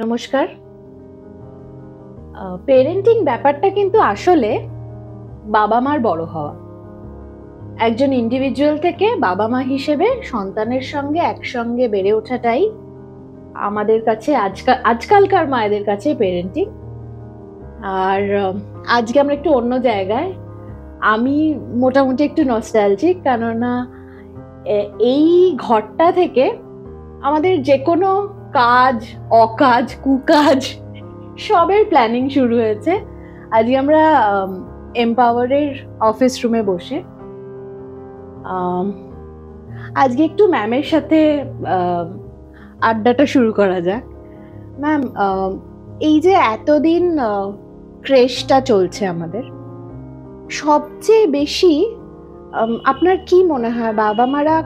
নমস্কার। পেরেন্টিং ব্যাপারটা কিন্তু আসলে বাবা মার বড় হওয়া। একজন ইন্ডিভিজুয়াল থেকে বাবা মা হিসেবে সন্তানের সঙ্গে একসঙ্গে বেড়ে ওঠাটাই আমাদের কাছে আজকালকার মায়েদের কাছে পেরেন্টিং। আর আজকে আমরা একটু অন্য জায়গায়। আমি মোটামুটি একটু নস্টালজিক, কেননা এই ঘরটা থেকে আমাদের যে কোনো কাজ, অকাজ, কুকাজ সবের প্ল্যানিং শুরু হয়েছে। আজকে আমরা এমপাওয়ারের অফিস রুমে বসে আজকে একটু ম্যামের সাথে আড্ডাটা শুরু করা যাক। ম্যাম, এই যে এতদিন ক্রেশটা চলছে আমাদের, সবচেয়ে বেশি আপনার কি মনে হয় বাবা মারা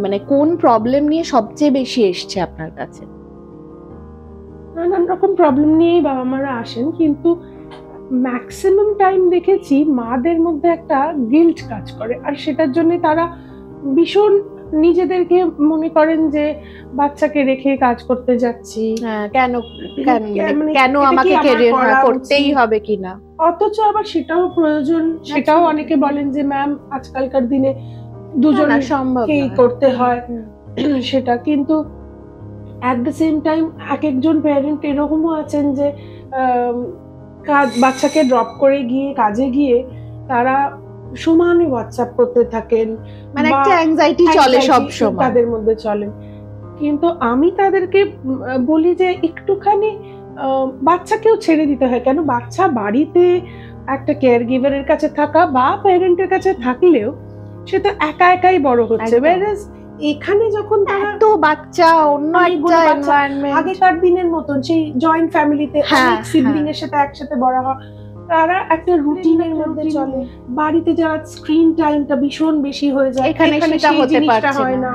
মানে কোন প্রবলেম নিয়ে সবচেয়ে বেশি এসছে আপনার কাছে? নানান রকম প্রবলেম নিয়েই বাবা মারা আসেন, কিন্তু ম্যাক্সিমাম টাইম দেখেছি মাদের মধ্যে একটা গিল্ট কাজ করে, আর সেটার জন্য তারা ভীষণ নিজেদেরকে মনে করেন যে বাচ্চাকে রেখে কাজ করতে যাচ্ছি, কেন আমাকে ক্যারিয়ার করতেই হবে কিনা, অথচ আবার সেটাও প্রয়োজন। সেটাও অনেকে বলেন যে ম্যাম আজকালকার দিনে দুজন সম্ভবই করতে হয় সেটা, কিন্তু অ্যাট দ্য সেম টাইম এক একজন প্যারেন্ট এরকমও আছেন যে বাচ্চাকে ড্রপ করে গিয়ে কাজে গিয়ে তারা সমানে হোয়াটসঅ্যাপ করতে থাকেন, মানে একটা অ্যাংজাইটি চলে সব সময় তাদের মধ্যে চলে। কিন্তু আমি তাদেরকে বলি যে একটুখানি বাচ্চাকেও ছেড়ে দিতে হয়। কেন, বাচ্চা বাড়িতে একটা কেয়ার গিভারের কাছে থাকা বা প্যারেন্টের কাছে থাকলেও সে তো একা একাই বড় হচ্ছে, এখানে যখন তারা তো বাচ্চা অন্য একটা এনভায়রনমেন্ট, আগেকার দিনের মতন সেই জয়েন্ট ফ্যামিলিতে অনেক সিবলিং এর সাথে একসাথে বড় হয়, তারা একটা রুটিনের মধ্যে চলে। বাড়িতে যারা স্ক্রিন টাইমটা ভীষণ বেশি হয়ে যায়, এখানে সেটা হতে পারছে না।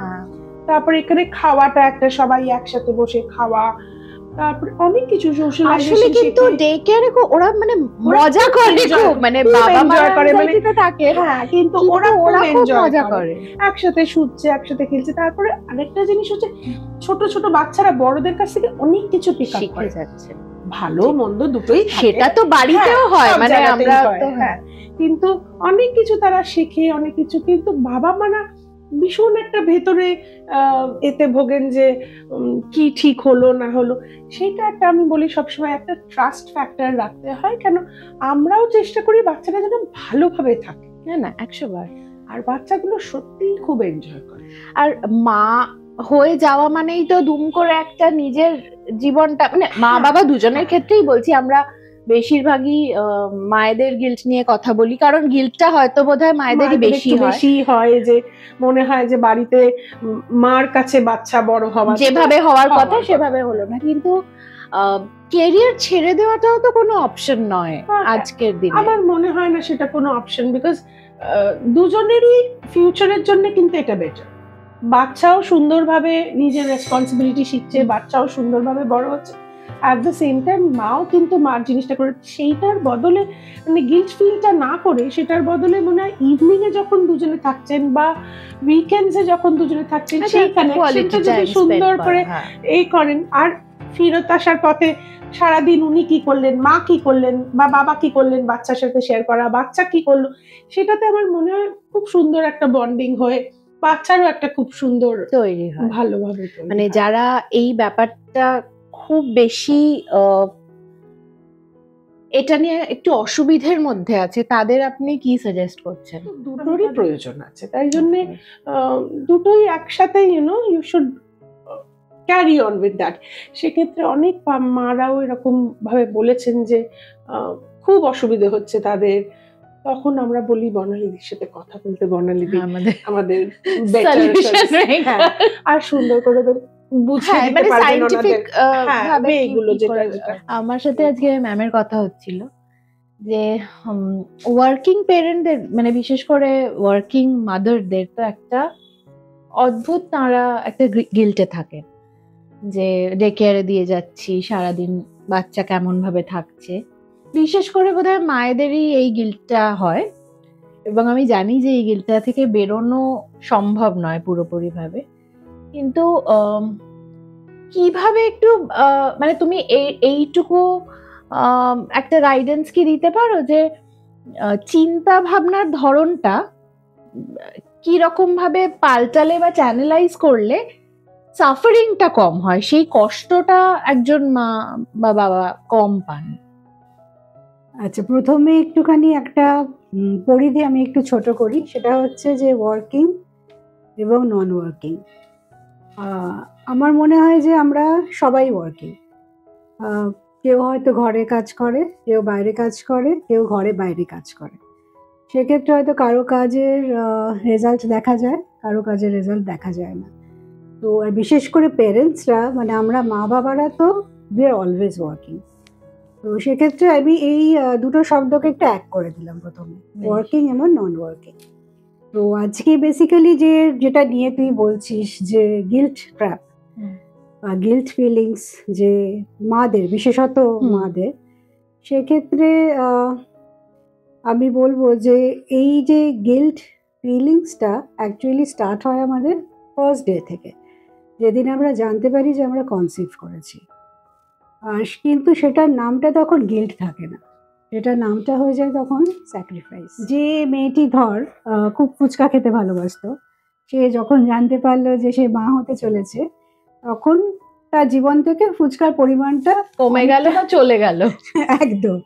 তারপর এখানে খাওয়াটা একটা সবাই একসাথে বসে খাওয়া, তারপর অনেক কিছু সোশ্যালাইজেশন। আসলে কিন্তু ডে কেয়ারে ওরা মানে মজা করে, মানে বাবা মা করে মানে থাকে, হ্যাঁ, কিন্তু ওরা মজা করে, একসাথে শুচ্ছে, একসাথে খেলছে। তারপরে আরেকটা জিনিস হচ্ছে ছোট ছোট বাচ্চারা বড়দের কাছ থেকে অনেক কিছু শিখে যাচ্ছে, ভালো মন্দ দুটোই। সেটা তো বাড়িতেও হয়, মানে আমরা তো হ্যাঁ, কিন্তু অনেক কিছু তারা শেখে, অনেক কিছু। কিন্তু বাবা মারা ভীষণ একটা ভেতরে এতে ভোগেন যে কি ঠিক হলো না হলো। সেটা একটা, আমি বলি সবসময় একটা ট্রাস্ট ফ্যাক্টর রাখতে হয়। কেন, আমরাও চেষ্টা করি বাচ্চারা যেন ভালোভাবে থাকে, না 100 বার। আর বাচ্চাগুলো সত্যিই খুব এনজয় করে। আর মা হয়ে যাওয়া মানেই তো দুম করে একটা নিজের জীবনটা, মানে মা বাবা দুজনের ক্ষেত্রেই বলছি, আমরা বেশিরভাগই মায়েদের গিল্ট নিয়ে কথা বলি, কারণ গিল্টটা হয়তো বোধহয় মায়েদেরই বেশি হয়, যে মনে হয় যে বাড়িতে মার কাছে বাচ্চা বড় হওয়া, যেভাবে হওয়ার কথা সেভাবে হলো না। কিন্তু ক্যারিয়ার ছেড়ে দেওয়াটাও তো কোনো অপশন নয় আজকের দিনে। আমার মনে হয় না সেটা কোনো অপশন, বিকজ দুজনেরই ফিউচারের জন্য কিন্তু এটা বেটার। বাচ্চাও সুন্দরভাবে নিজের রেসপন্সিবিলিটি শিখছে, বাচ্চাও সুন্দরভাবে বড় হচ্ছে, অ্যাট দ্য সেম টাইম মাও কিন্তু মার জিনিসটা করে। সেইটার বদলে মানে গিল্ট ফিলটা না করে, সেটার বদলে মনে হয় ইভিনিং এ যখন দুজনে থাকছেন বা উইকেন্ডসে যখন দুজনে থাকছেন, সেই কানেকশনটা যদি সুন্দর করে এই করেন, আর ফিরত আসার পথে সারাদিন উনি কি করলেন, মা কি করলেন বা বাবা কি করলেন বাচ্চার সাথে শেয়ার করা, বাচ্চা কি করলো, সেটাতে আমার মনে হয় খুব সুন্দর একটা বন্ডিং হয়ে বাচ্চারও একটা খুব সুন্দর তৈরি হয়, ভালোভাবে। মানে যারা এই ব্যাপারটা খুব বেশি এটা নিয়ে একটু অসুবিধার মধ্যে আছে, তাদের আপনি কি সাজেস্ট করছেন? দুটোরই প্রয়োজন আছে, তাই জন্য দুটোই একসাথে you should carry on with that. সেক্ষেত্রে অনেক মারাও এরকম ভাবে বলেছেন যে খুব অসুবিধা হচ্ছে তাদের, তখন আমরা বলি বর্ণালীদের সাথে কথা বলতে, বর্ণালীদি আমাদের আর সুন্দর করে আমার সাথে আজকে ম্যামের কথা হচ্ছিল যে ওয়ার্কিং পেরেন্টদের, মানে বিশেষ করে ওয়ার্কিং মাদারদের তো একটা অদ্ভুত, তারা একটা গিল্টে থাকে যে ডে কেয়ারে দিয়ে যাচ্ছি, সারাদিন বাচ্চা কেমন ভাবে থাকছে। বিশেষ করে বোধহয় মায়েদেরই এই গিল্টটা হয়, এবং আমি জানি যে এই গিল্টটা থেকে বেরোনো সম্ভব নয় পুরোপুরি ভাবে। কিন্তু কিভাবে একটু মানে তুমি এইটুকু একটা গাইডেন্স কি দিতে পারো যে চিন্তা ভাবনার ধরনটা কি রকম ভাবে পাল্টালে বা চ্যানেলাইজ করলে সাফারিংটা কম হয়, সেই কষ্টটা একজন মা বা বাবা কম পান? আচ্ছা, প্রথমে একটুখানি একটা পরিধি আমি একটু ছোট করি, সেটা হচ্ছে যে ওয়ার্কিং এবং নন ওয়ার্কিং। আমার মনে হয় যে আমরা সবাই ওয়ার্কিং। কেউ হয়তো ঘরে কাজ করে, কেউ বাইরে কাজ করে, কেউ ঘরে বাইরে কাজ করে। সেক্ষেত্রে হয়তো কারো কাজের রেজাল্ট দেখা যায়, কারো কাজের রেজাল্ট দেখা যায় না। তো আর বিশেষ করে পেরেন্টসরা, মানে আমরা মা বাবারা তো উই আর অলওয়েজ ওয়ার্কিং। তো সেক্ষেত্রে আমি এই দুটো শব্দকে একটু এক করে দিলাম প্রথমে, ওয়ার্কিং এবং নন ওয়ার্কিং। তো আজকে বেসিক্যালি যেটা নিয়ে তুই বলছিস যে গিল্ট ট্র্যাপ, গিল্ট ফিলিংস, যে মাদের, বিশেষত মাদের, সেক্ষেত্রে আমি বলবো যে এই যে গিল্ট ফিলিংসটা অ্যাকচুয়ালি স্টার্ট হয় আমাদের ফার্স্ট ডে থেকে, যেদিন আমরা জানতে পারি যে আমরা কনসিভ করেছি। আর কিন্তু সেটার নামটা তখন গিল্ট থাকে না, সেটার নামটা হয়ে যায় তখন স্যাক্রিফাইস। যে মেয়েটি ধর খুব ফুচকা খেতে ভালোবাসতো, সে যখন জানতে পারলো যে সে মা হতে চলেছে, তখন তার জীবন থেকে ফুচকার পরিমাণটা কমে গেল বা চলে গেল। একদম।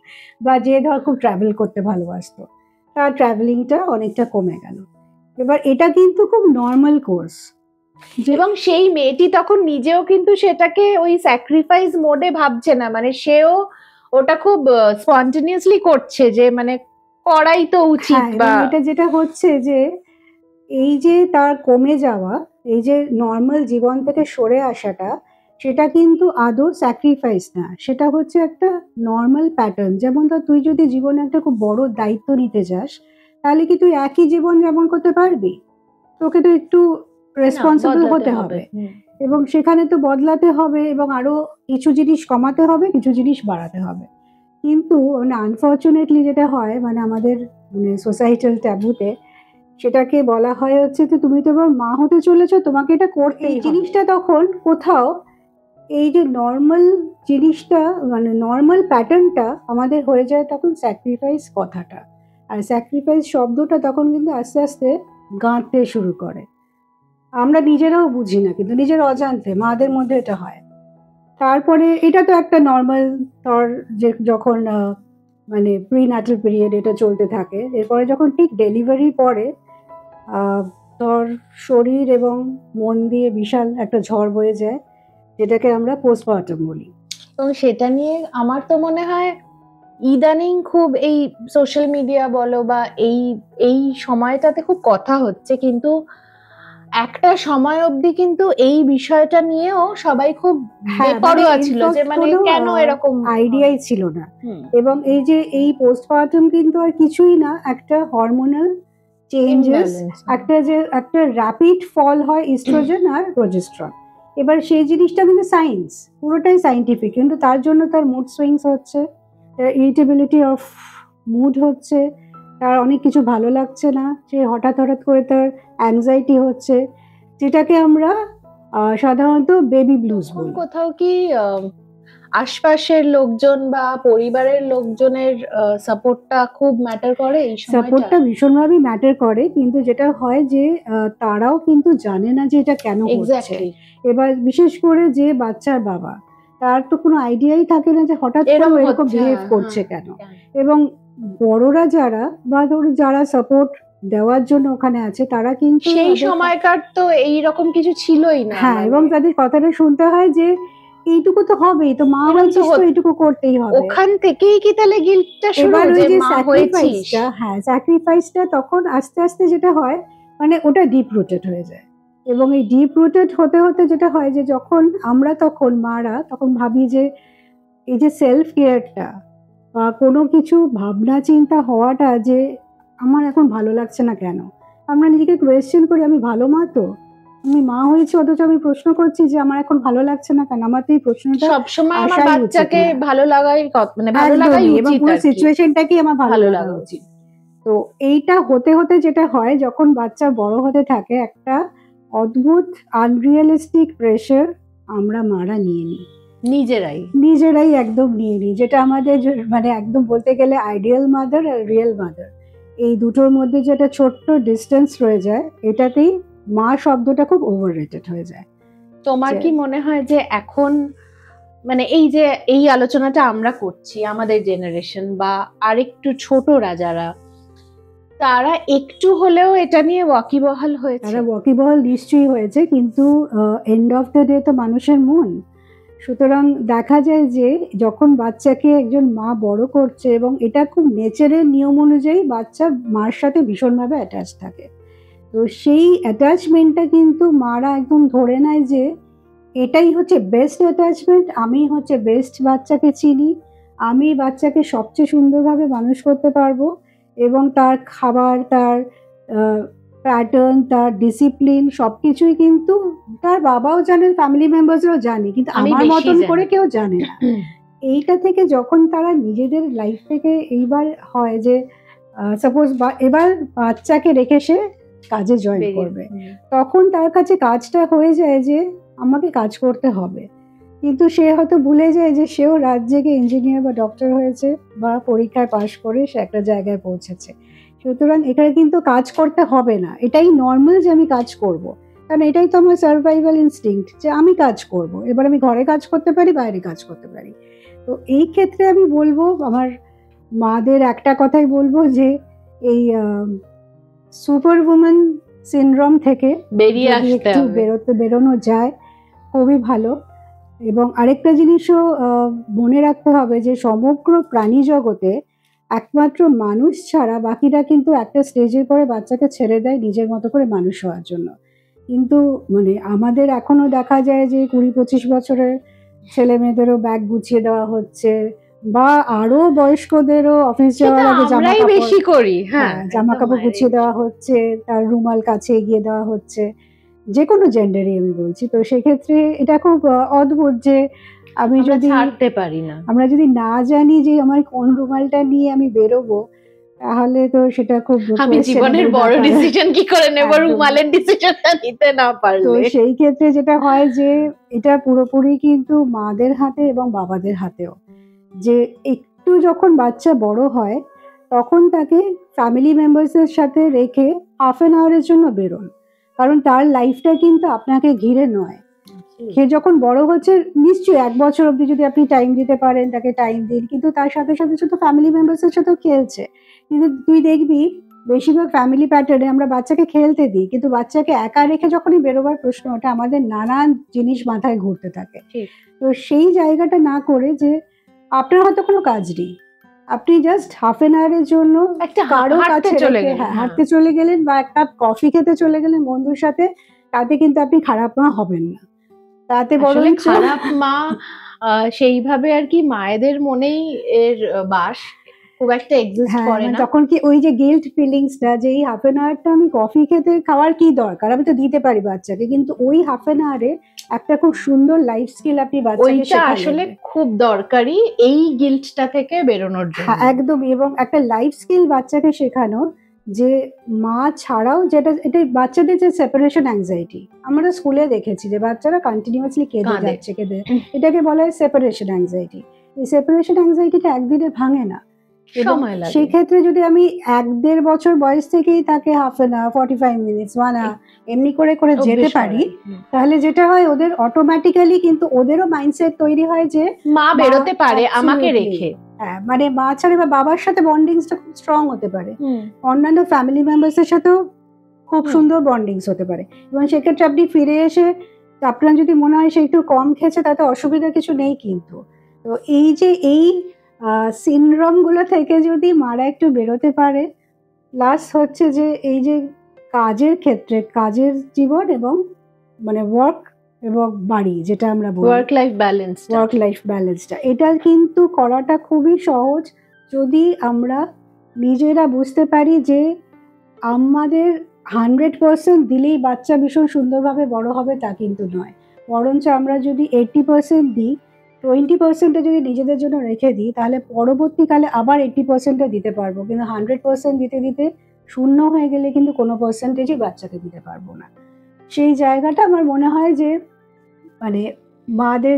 বা যে ধর খুব ট্রাভেল করতে ভালোবাসতো, তার ট্রাভেলিংটা অনেকটা কমে গেল। এবার এটা কিন্তু খুব নর্মাল কোর্স। এবং সেই মেয়েটি তখন নিজেও কিন্তু সেটাকে ওই স্যাক্রিফাইস মোডে ভাবছে না, মানে সেও ওটা খুব স্পন্টেনিয়াসলি করছে যে মানে করাই তো উচিত। বা এটা যেটা হচ্ছে যে এই যে তার কমে যাওয়া, এই যে নর্মাল জীবন থেকে সরে আসাটা, সেটা কিন্তু আদৌ স্যাক্রিফাইস না, সেটা হচ্ছে একটা নর্মাল প্যাটার্ন। যেমন ধর তুই যদি জীবনে একটা খুব বড় দায়িত্ব নিতে যাস, তাহলে কি তুই একই জীবন যাপন করতে পারবি? তোকে তো একটু রেসপন্সিবল হতে হবে, এবং সেখানে তো বদলাতে হবে, এবং আরো কিছু জিনিস কমাতে হবে, কিছু জিনিস বাড়াতে হবে। কিন্তু মানে আনফর্চুনেটলি যেটা হয়, মানে আমাদের মানে সোসাইটাল ট্যাবুতে সেটাকে বলা হয় হচ্ছে যে তুমি তো এবার মা হতে চলেছো, তোমাকে এটা করতেই হবে। জিনিসটা তখন কোথাও এই যে নর্মাল জিনিসটা, মানে নর্মাল প্যাটার্নটা আমাদের হয়ে যায় তখন স্যাক্রিফাইস কথাটা। আর স্যাক্রিফাইস শব্দটা তখন কিন্তু আস্তে আস্তে গাঁটতে শুরু করে। আমরা নিজেরাও বুঝি না, কিন্তু নিজের অজান্তে মাদের মধ্যে এটা হয়। তারপরে এটা তো একটা নর্মাল তোর, যে যখন মানে প্রিন্যাটাল পিরিয়ড এটা চলতে থাকে, এরপরে যখন ঠিক ডেলিভারির পরে তোর শরীর এবং মন দিয়ে বিশাল একটা ঝড় বয়ে যায়, যেটাকে আমরা পোস্টপার্টাম বলি। এবং সেটা নিয়ে আমার তো মনে হয় ইদানিং খুব এই সোশ্যাল মিডিয়া বলো বা এই সময়টাতে খুব কথা হচ্ছে, কিন্তু একটা সময় অবধি কিন্তু এই বিষয়টা নিয়েও সবাই খুব বেপরোয়া ছিল, যে মানে কেন এরকম আইডিয়াই ছিল না। এবং এই যে এই পোস্টপার্টাম কিন্তু আর কিছুই না, একটা হরমোনাল চেঞ্জেস, একটা র্যাপিড ফল হয় ইস্ট্রোজেন আর প্রোজেস্টেরন। এবার সেই জিনিসটা কিন্তু সায়েন্স, পুরোটাই সায়েন্টিফিক, কিন্তু তার জন্য তার মুড সুইংস হচ্ছে, ইরিটেবিলিটি অফ মুড হচ্ছে, তার অনেক কিছু ভালো লাগছে না, সে হঠাৎ করে তার অ্যাংজাইটি হচ্ছে, যেটাকে আমরা সাধারণত বেবি ব্লুজ বলি। কোথাও কি আশপাশের লোকজন বা পরিবারের লোকজনের সাপোর্টটা খুব ম্যাটার করে? এই সময়টা সাপোর্টটা ভীষণভাবে ম্যাটার করে, কিন্তু যেটা হয় যে তারাও কিন্তু জানে না যে এটা কেন হচ্ছে। এবার বিশেষ করে যে বাচ্চার বাবা, তার তো কোনো আইডিয়াই থাকে না যে হঠাৎ করে এরকম বিহেভ করছে কেন। এবং বড়রা যারা বা যারা সাপোর্ট দেওয়ার জন্য ওখানে আছে, তারা কিন্তু সেই সময়কার তো এইরকম কিছু ছিলই না। হ্যাঁ, এবং তাদের কথাটা শুনতে হয় যে এইটুকু তো হবেই, তো মা হয়েছিস তো এইটুকু করতেই হবে। ওখান থেকেই কি তাহলে গিল্টটা শুরু, যে মা হয়েছিস? হ্যাঁ, স্যাক্রিফাইসটা তখন আস্তে আস্তে যেটা হয়, মানে ওটা ডিপ রুটেড হয়ে যায়। এবং এই ডিপ রুটেড হতে হতে যেটা হয় যে যখন আমরা তখন মারা তখন ভাবি যে এই যে সেলফ কেয়ারটা বা কোনো কিছু ভাবনা চিন্তা হওয়াটা, যে আমার এখন ভালো লাগছে না কেন, আমরা নিজেকে কোয়েশ্চেন করি, আমি ভালো মা তো, আমি মা হয়েছি, অথচ আমি প্রশ্ন করছি যে আমার এখন ভালো লাগছে না কেন। আমার তো এই প্রশ্নটা সবসময় আমার বাচ্চাকে ভালো লাগাই, মানে ভালো লাগাই উচিত, এবং পুরো সিচুয়েশনটাকে আমার ভালো লাগা উচিত। তো এইটা হতে হতে যেটা হয়, যখন বাচ্চা বড় হতে থাকে, একটা অদ্ভুত আনরিয়ালিস্টিক প্রেশার আমরা মারা নিয়ে নিই, নিজেরাই একদম নিয়ে নিই, যেটা আমাদের মানে একদম বলতে গেলে আইডিয়াল মাদার আর রিয়েল মাদার এই দুটোর মধ্যে যেটা ছোট্ট ডিস্টেন্স রয়ে যায়, এটাতেই মা শব্দটা খুব ওভাররেটেড হয়ে যায়। তোমার কি মনে হয় যে এখন মানে এই আলোচনাটা আমরা করছি, আমাদের জেনারেশন বা আরেকটু ছোটরা যারা, তারা একটু হলেও এটা নিয়ে ওয়াকিবহাল হয়েছে? তারা ওয়াকিবহাল নিশ্চয়ই হয়েছে, কিন্তু এন্ড অফ দ্য ডে তো মানুষের মন। সুতরাং দেখা যায় যে যখন বাচ্চাকে একজন মা বড় করছে, এবং এটা খুব নেচারের নিয়ম অনুযায়ী বাচ্চা মার সাথে ভীষণভাবে অ্যাটাচ থাকে, তো সেই অ্যাটাচমেন্টটা কিন্তু মারা একদম ধরে নেয় যে এটাই হচ্ছে বেস্ট অ্যাটাচমেন্ট, আমি হচ্ছে বেস্ট বাচ্চাকে চিনি, আমি বাচ্চাকে সবচেয়ে সুন্দরভাবে মানুষ করতে পারবো, এবং তার খাবার, তার প্যাটার্ন, তার ডিসিপ্লিন সবকিছুই কিন্তু তার বাবাও জানেন, ফ্যামিলি মেম্বার্সরাও জানে, কিন্তু আমার মতন করে কেউ জানে না। এইটা থেকে যখন তারা নিজেদের লাইফ থেকে এইবার হয় যে সাপোজ এবার বাচ্চাকে রেখে সে কাজে জয়েন করবে, তখন তার কাছে কাজটা হয়ে যায় যে আমাকে কাজ করতে হবে, কিন্তু সে হয়তো ভুলে যায় যে সেও রাত জেগে ইঞ্জিনিয়ার বা ডক্টর হয়েছে, বা পরীক্ষায় পাশ করে সে একটা জায়গায় পৌঁছেছে। সুতরাং এখানে কিন্তু কাজ করতে হবে না, এটাই নর্মাল যে আমি কাজ করব, কারণ এটাই তো আমার সার্ভাইভাল ইনস্টিংক্ট যে আমি কাজ করব। এবার আমি ঘরে কাজ করতে পারি, বাইরে কাজ করতে পারি। তো এই ক্ষেত্রে আমি বলবো, আমার মাদের একটা কথাই বলবো যে এই সুপার উমেন সিনড্রোম থেকে বেরোনো যায় খুবই ভালো। এবং আরেকটা জিনিসও মনে রাখতে হবে যে সমগ্র প্রাণী জগতে একমাত্র মানুষ ছাড়া বাকিরা কিন্তু একটা স্টেজের পরে বাচ্চাকে ছেড়ে দেয় নিজের মতো করে মানুষ হওয়ার জন্য, কিন্তু মানে আমাদের এখনো দেখা যায় যে 20-25 বছরের ছেলে মেয়েদেরও ব্যাগ গুছিয়ে দেওয়া হচ্ছে, বা আরো বয়স্কদেরও অফিস যাওয়ার আগে জামা কাপড় গুছিয়ে দেওয়া হচ্ছে, তার রুমাল কাছে এগিয়ে দেওয়া হচ্ছে, যে কোনো জেন্ডারই আমি বলছি। তো সেক্ষেত্রে এটা খুব অদ্ভুত যে আমি যদি ছাড়তে পারি না, আমরা যদি না জানি যে আমার কোন রুমালটা নিয়ে আমি বেরোবো, তাহলে তো সেটা খুব আমি জীবনের বড় ডিসিশন কি করে নেব রুমালের ডিসিশনটা নিতে না পারলে। তো সেই ক্ষেত্রে যেটা হয় যে এটা পুরোপুরি কিন্তু মাদের হাতে এবং বাবাদের হাতেও, যে একটু যখন বাচ্চা বড় হয় তখন তাকে ফ্যামিলি মেম্বার্সের সাথে রেখে হাফ অ্যান আওয়ারের জন্য বেরোন, কারণ তার লাইফটা কিন্তু আপনাকে ঘিরে নয়। সে যখন বড় হচ্ছে নিশ্চয়ই 1 বছর অবধি যদি আপনি টাইম দিতে পারেন তাকে টাইম দিন, কিন্তু তার সাথে সাথে শুধু ফ্যামিলি মেম্বার্সের সাথেও খেলছে। কিন্তু তুই দেখবি বেশিরভাগ ফ্যামিলি প্যাটার্নে আমরা বাচ্চাকে খেলতে দিই, কিন্তু বাচ্চাকে একা রেখে যখনই বেরোবার প্রশ্ন ওটা আমাদের নানান জিনিস মাথায় ঘুরতে থাকে। তো সেই জায়গাটা না করে যে আপনার হয়তো কোনো কাজ নেই, আপনি জাস্ট হাফ অ্যান আওয়ারের জন্য কারো কাছে হাঁটতে চলে গেলেন, বা এক কাপ কফি খেতে চলে গেলেন বন্ধুর সাথে, তাতে কিন্তু আপনি খারাপ মা হবেন না, তাতে বড় খারাপ মা সেইভাবে আর কি মায়েদের মনেই এর বাস খুব একটা এক্সিস্ট করে না। তখন কি ওই যে গিল্ট ফিলিংসটা, যে এই হাফ অ্যান আওয়ারটা আমি কফি খেতে খাওয়ার কি দরকার, আমি তো দিতে পারি বাচ্চাকে, কিন্তু ওই হাফ অ্যান আওয়ারে একটা খুব সুন্দর লাইফ স্কিল আপনি বাচ্চাকে শেখালেন, আসলে খুব দরকারি এই গিল্টটা থেকে বেরোনোর জন্য। একদম, এবং একটা লাইফ স্কিল বাচ্চাকে শেখানো যে মা ছাড়াও, যেটা এটা বাচ্চাদের যে সেপারেশন অ্যাংজাইটি, আমরা স্কুলে দেখেছি যে বাচ্চারা কন্টিনিউয়াসলি কেঁদে যাচ্ছে, এটাকে বলা হয় সেপারেশন অ্যাংজাইটি। এই সেপারেশন অ্যাংজাইটিটা একদিনে ভাঙে না, সেই ক্ষেত্রে যদি আমি 1-1.5 বছর বয়স থেকেই তাকে half an hour, 45 minutes, 1 hour এমনি করে করে যেতে পারি, তাহলে যেটা হয় ওদের অটোমেটিক্যালি কিন্তু ওদেরও মাইন্ডসেট তৈরি হয় যে মা বেরোতে পারে আমাকে রেখে। মানে মা ছাড়া বা বাবার সাথে বন্ডিংসটা খুব স্ট্রং হতে পারে, অন্যান্য ফ্যামিলি মেম্বার্সের সাথেও খুব সুন্দর বন্ডিংস হতে পারে, এবং সেক্ষেত্রে আপনি ফিরে এসে আপনার যদি মনে হয় সে একটু কম খেয়েছে তাতে অসুবিধা কিছু নেই। কিন্তু তো এই যে এই সিনড্রোম গুলো থেকে যদি মারা একটু বেরোতে পারে, প্লাস হচ্ছে যে এই যে কাজের ক্ষেত্রে কাজের জীবন এবং মানে ওয়ার্ক এবং বাড়ি, যেটা আমরা বলি ওয়ার্ক লাইফ ব্যালেন্সটা, এটা কিন্তু করাটা খুবই সহজ যদি আমরা নিজেরা বুঝতে পারি যে আমাদের 100% দিলেই বাচ্চা ভীষণ সুন্দরভাবে বড় হবে তা কিন্তু নয়, বরঞ্চ আমরা যদি 80% দিই, 20% যদি নিজেদের জন্য রেখে দিই, তাহলে পরবর্তীকালে আবার 80% দিতে পারবো, কিন্তু 100% দিতে দিতে শূন্য হয়ে গেলে কিন্তু কোনো পার্সেন্টেজই বাচ্চাকে দিতে পারবো না। সেই জায়গাটা আমার মনে হয় যে মানে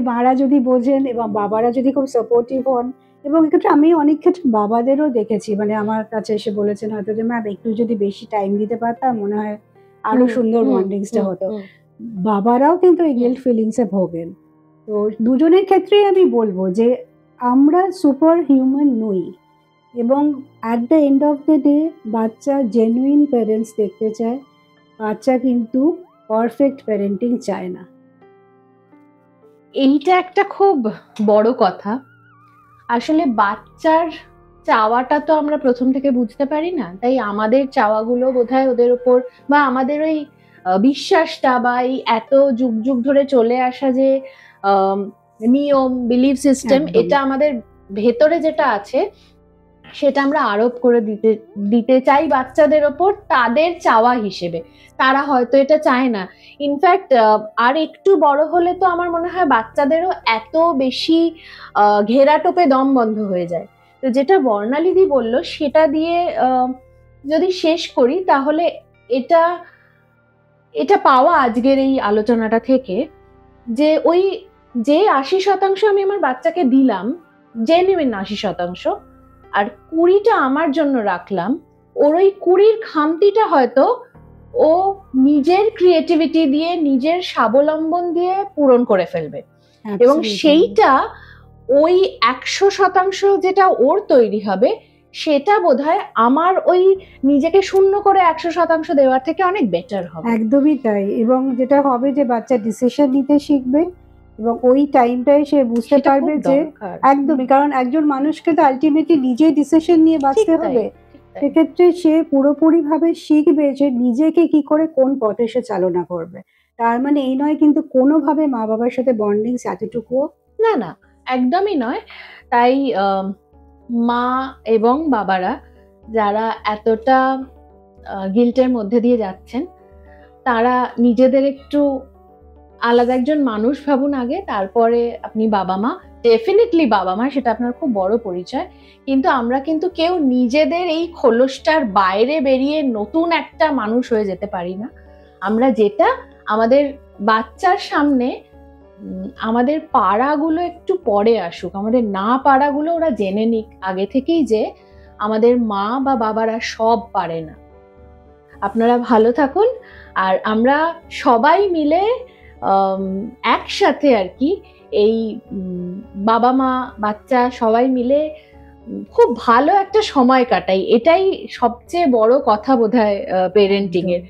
মারা যদি বোঝেন এবং বাবারা যদি খুব সাপোর্টিভ হন, এবং এক্ষেত্রে আমি অনেক ক্ষেত্রে বাবাদেরও দেখেছি, মানে আমার কাছে এসে বলেছেন হয়তো যে ম্যাম একটু যদি বেশি টাইম দিতে পারতাম মনে হয় আরো সুন্দর বন্ডিংসটা হতো। বাবারাও কিন্তু এই গিল্ট ফিলিংসে ভোগেন। তো দুজনের ক্ষেত্রেই আমি বলবো যে আমরা সুপার হিউম্যান নই, এবং at the end of the day বাচ্চা জেনুইন প্যারেন্টস দেখতে চায়, বাচ্চা কিন্তু পারফেক্ট প্যারেন্টিং চায় না। এইটা একটা খুব বড় কথা। আসলে বাচ্চার চাওয়াটা তো আমরা প্রথম থেকে বুঝতে পারি না, তাই আমাদের চাওয়াগুলো বোধহয় ওদের উপর, বা আমাদের ওই বিশ্বাসটা বা এই এত যুগ যুগ ধরে চলে আসা যে নিয়ম, বিলিফ সিস্টেম, একদম। এটা আমাদের ভেতরে যেটা আছে সেটা আমরা আরোপ করে দিতে চাই বাচ্চাদের ওপর তাদের চাওয়া হিসেবে। তারা হয়তো এটা চায় না। ইনফ্যাক্ট আর একটু বড় হলে তো আমার মনে হয় বাচ্চাদেরও এত বেশি ঘেরাটোপে দম বন্ধ হয়ে যায়। তো যেটা বর্ণালীদি বলল সেটা দিয়ে যদি শেষ করি তাহলে এটা পাওয়া আজকের এই আলোচনাটা থেকে, যে ওই যে 80% আমি আমার বাচ্চাকে দিলাম, জেনুইন 80%, আর 20টা আমার জন্য রাখলাম, ওর ওই 20-র খামতিটা হয়তো ও নিজের ক্রিয়েটিভিটি দিয়ে, নিজের স্বাবলম্বন দিয়ে পূরণ করে ফেলবে। এবং সেইটা ওই 100% যেটা ওর তৈরি হবে সেটা বোধহয় আমার ওই নিজেকে শূন্য করে 100% দেওয়ার থেকে অনেক বেটার হবে। একদমই তাই। এবং যেটা হবে যে বাচ্চা ডিসিশন নিতে শিখবে, এবং ওই টাইমটাই সে বুঝতে পারবে যে একদমই, কারণ একজন মানুষকে তো আলটিমেটলি নিজেই ডিসিশন নিয়ে বাঁচতে হবে। সেক্ষেত্রে সে পুরোপুরিভাবে শিখবে যে নিজেকে কি করে কোন পথে সে চালনা করবে। তার মানে এই নয় কিন্তু কোনোভাবে মা বাবার সাথে বন্ডিং এতটুকুও না, না, একদমই নয়। তাই মা এবং বাবারা যারা এতটা গিল্টের মধ্যে দিয়ে যাচ্ছেন, তারা নিজেদের একটু আলাদা একজন মানুষ ভাবুন আগে, তারপরে আপনি বাবা মা। ডেফিনেটলি বাবা মা, সেটা আপনার খুব বড় পরিচয়, কিন্তু আমরা কিন্তু কেউ নিজেদের এই খোলসটার বাইরে বেরিয়ে নতুন একটা মানুষ হয়ে যেতে পারি না। আমরা যেটা আমাদের বাচ্চার সামনে, আমাদের পাড়াগুলো একটু পরে আসুক, আমাদের না পাড়াগুলো ওরা জেনে নিক আগে থেকেই যে আমাদের মা বা বাবারা সব পারে না। আপনারা ভালো থাকুন, আর আমরা সবাই মিলে একসাথে আর কি এই বাবা মা বাচ্চা সবাই মিলে খুব ভালো একটা সময় কাটাই। এটাই সবচেয়ে বড় কথা বোধহয় পেরেন্টিং এর।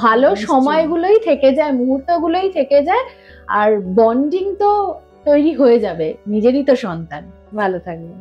ভালো সময়গুলোই থেকে যায়, মুহূর্তগুলোই থেকে যায়, আর বন্ডিং তো তৈরি হয়ে যাবে, নিজেরই তো সন্তান। ভালো থাকবেন।